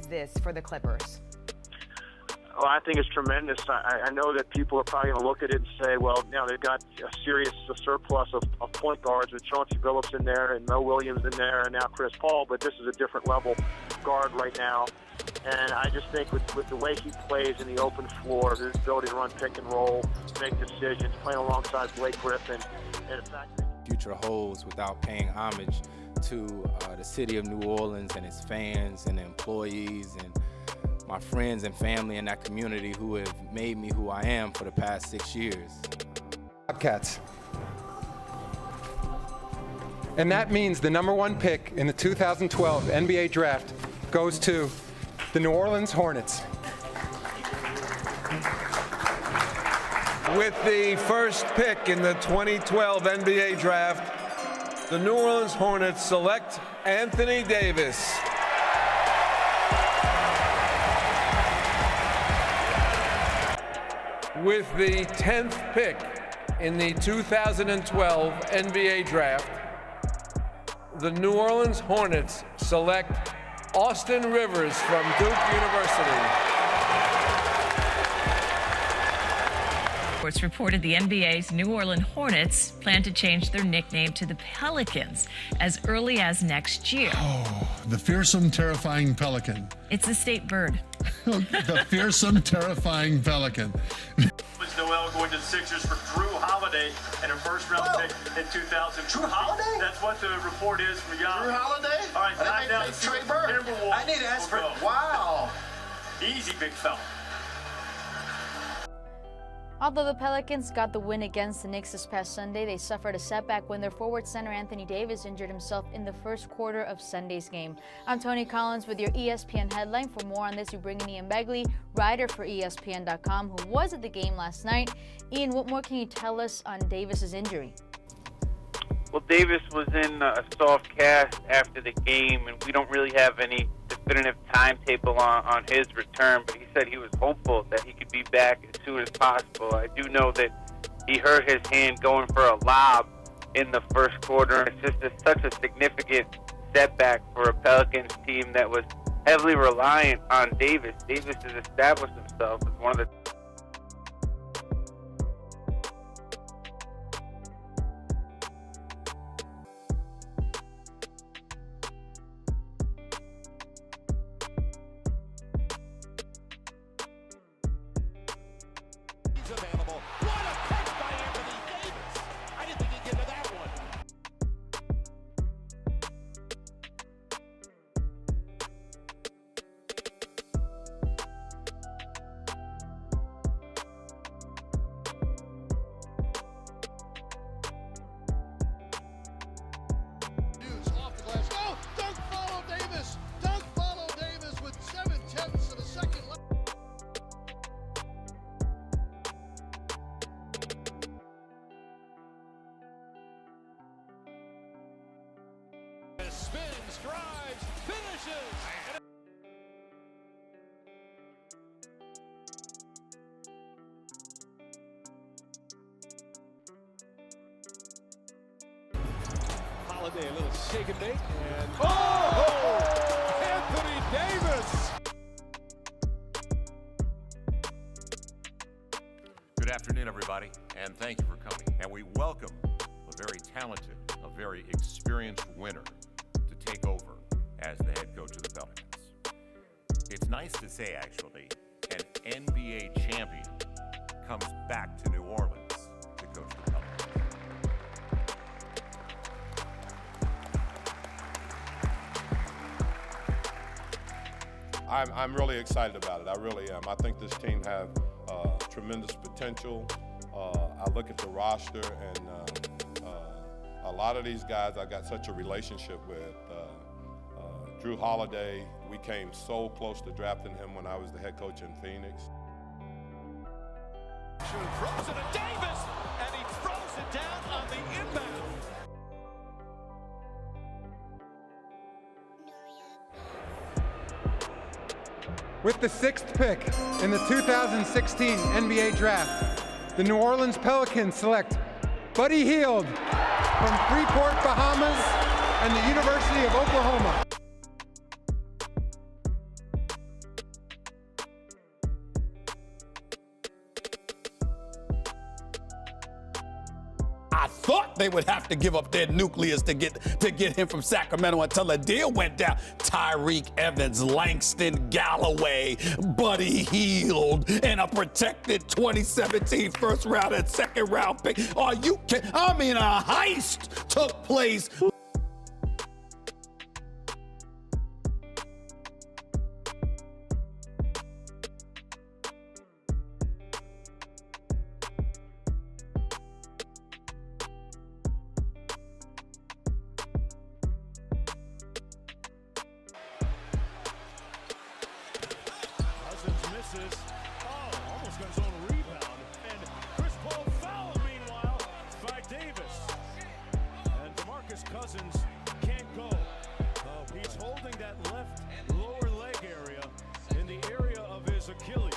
is this for the Clippers? Well, I think it's tremendous. I know that people are probably going to look at it and say, well, now they've got a serious surplus of point guards with Chauncey Billups in there and Mo Williams in there and now Chris Paul, but this is a different level guard right now. And I just think with the way he plays in the open floor, his ability to run pick and roll, make decisions, playing alongside Blake Griffin, and in fact, future holds without paying homage to the city of New Orleans and its fans and employees and my friends and family in that community who have made me who I am for the past 6 years. Bobcats. And that means the #1 pick in the 2012 NBA draft goes to the New Orleans Hornets. With the first pick in the 2012 NBA draft, the New Orleans Hornets select Anthony Davis. With the 10th pick in the 2012 NBA draft, the New Orleans Hornets select Austin Rivers from Duke University. Reports reported the NBA's New Orleans Hornets plan to change their nickname to the Pelicans as early as next year. Oh, the fearsome, terrifying pelican. It's the state bird. The fearsome, terrifying pelican. Was Noel going to the Sixers for Drew Holiday and a first-round pick in 2000? Drew Holiday? That's what the report is from Yahoo. Drew Holiday? All right, I now Trey Burke. I need to ask for. Wow. Easy, big fella. Although the Pelicans got the win against the Knicks this past Sunday, they suffered a setback when their forward center Anthony Davis injured himself in the first quarter of Sunday's game. I'm Tony Collins with your ESPN headline. For more on this, we bring in Ian Begley, writer for ESPN.com, who was at the game last night. Ian, what more can you tell us on Davis's injury? Well, Davis was in a soft cast after the game, and we don't really have any definitive timetable on his return, but he said he was hopeful that he could be back as soon as possible. I do know that he hurt his hand going for a lob in the first quarter. It's just such a significant setback for a Pelicans team that was heavily reliant on Davis. Davis has established himself as one of the Available. What a catch by Anthony Davis. I didn't think he'd get to that one. Hughes off the glass. No! Don't follow Davis! Don't follow Davis with 7/10 of a second left. Spins, drives, finishes. Holiday, a little shake and bake, and Anthony Davis. Good afternoon, everybody, and thank you for coming. And we welcome a very talented, a very experienced winner to take over as the head coach of the Pelicans. It's nice to say, actually, an NBA champion comes back to New Orleans to coach the Pelicans. I'm really excited about it. I really am. I think this team have tremendous potential. I look at the roster, and a lot of these guys I got such a relationship with. Drew Holiday, we came so close to drafting him when I was the head coach in Phoenix. Throws it to Davis, and he throws it down on the inbound. With the 6th pick in the 2016 NBA draft, the New Orleans Pelicans select Buddy Hield from Freeport, Bahamas, and the University of Oklahoma. I thought they would have to give up their nucleus to get him from Sacramento until the deal went down. Tyreek Evans, Langston Galloway, Buddy Hield, and a protected 2017 first round and second round pick. Are you kidding? I mean, a heist took place. Misses. Oh, almost got his own rebound. And Chris Paul fouled, meanwhile, by Davis. And DeMarcus Cousins can't go. He's holding that left lower leg area in the area of his Achilles.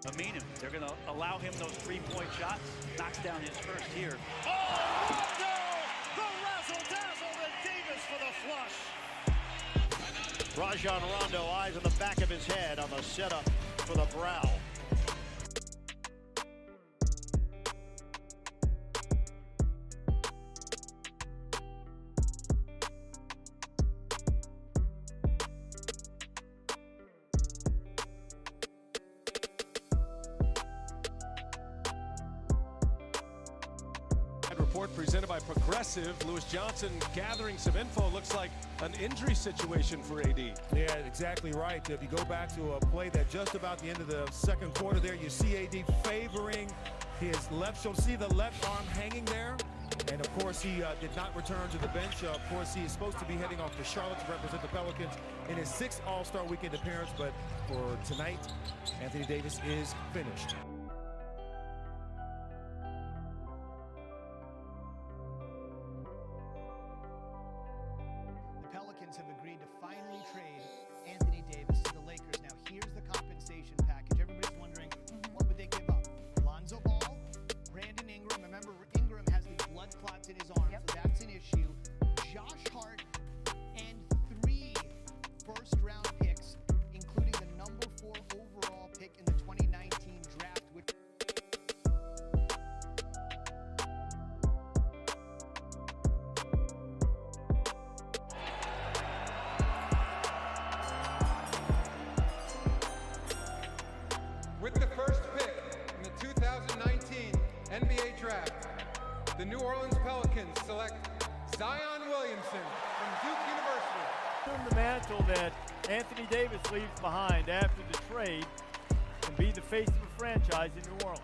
Aminu, they're going to allow him those three-point shots. Knocks down his first here. Oh, Rondo! The razzle-dazzle and Davis for the flush. Rajon Rondo, eyes on the back of his head on the setup for the brow. Report presented by Progressive. Lewis Johnson gathering some info. Looks like an injury situation for AD. Yeah, exactly right. If you go back to a play that just about the end of the second quarter there, you see AD favoring his left shoulder. See the left arm hanging there? And of course, he did not return to the bench. Of course, he is supposed to be heading off to Charlotte to represent the Pelicans in his 6th All-Star Weekend appearance. But for tonight, Anthony Davis is finished. Have agreed to finally trade Anthony Davis to the Lakers. Now here's the compensation package. Everybody's wondering, what would they give up? Lonzo Ball, Brandon Ingram. Remember, Ingram has these blood clots in his arm, so that's an issue. Josh Hart and 3 first-round picks, including the number 4 overall pick in the 2019 draft, which With the first pick in the 2019 NBA Draft, the New Orleans Pelicans select Zion Williamson from Duke University. Assume the mantle that Anthony Davis leaves behind after the trade and be the face of a franchise in New Orleans.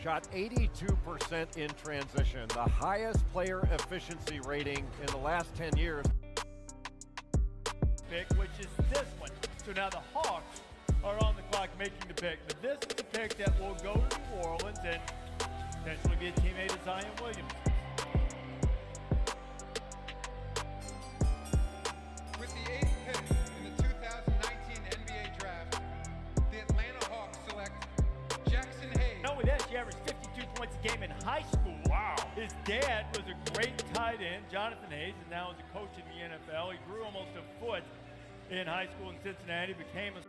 Shot 82% in transition, the highest player efficiency rating in the last 10 years. Pick, which is this one. So now the Hawks are on the clock making the pick. But this is the pick that will go to New Orleans and potentially be a teammate of Zion Williamson. With the 8th pick in the 2019 NBA Draft, the Atlanta Hawks select Jackson Hayes. Not only that, he averaged 52 points a game in high school. Wow. His dad was a great tight end, Jonathan Hayes, and now is a coach in the NFL. He grew almost a foot in high school in Cincinnati, became a